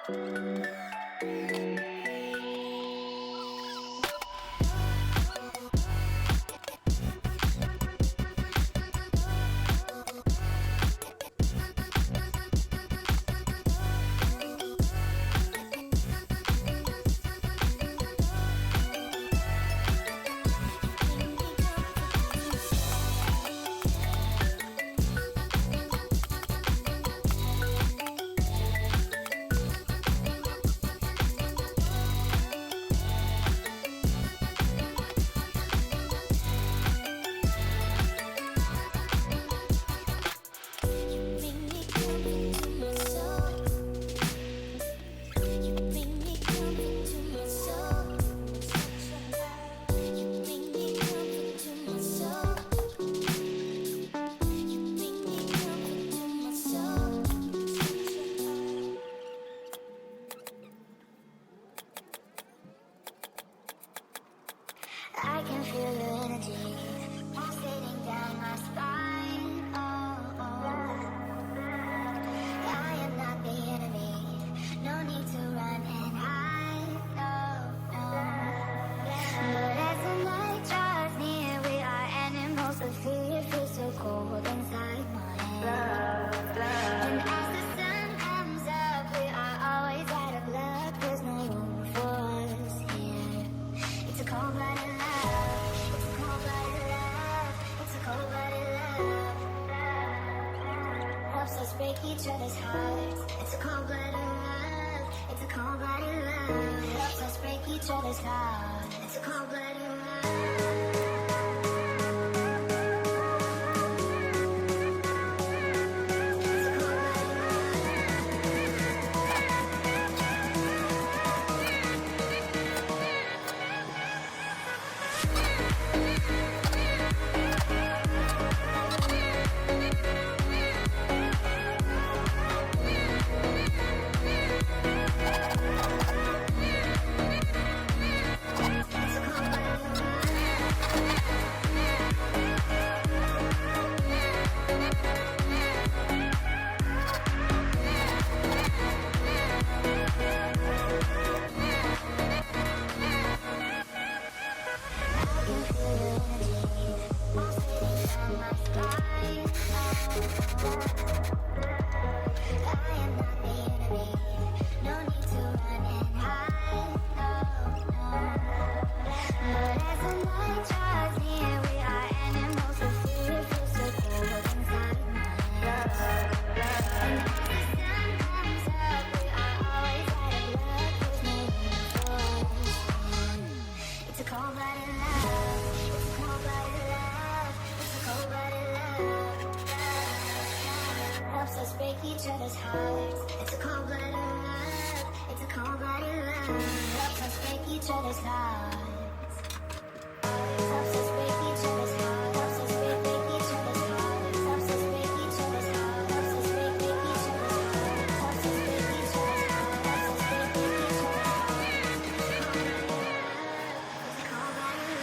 I can feel your energy pulsating down my spine. Oh, oh. I am not the enemy. No need to run and hide. No, no. But as the night draws near, we are animals of fear. Feels so cold inside my head. And as the sun comes up, we are always out of luck. There's no room for us here. It's a cold-blooded love. It's a cold-blooded love. It's a cold-blooded love. Helps us break each other's hearts. It's a cold-blooded love. It's a cold-blooded love. Helps us break each other's hearts. It's a cold-blooded love. Break each other's hearts. It's a cold-blooded love. It's a cold-blooded love. Helps us break each other's hearts. Helps us break each other's hearts. Helps us break each other's hearts. Helps us break each other's hearts. Helps us break each other's hearts. Helps us break each other's hearts. Helps us break each other's hearts. It's a cold-blooded love.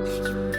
You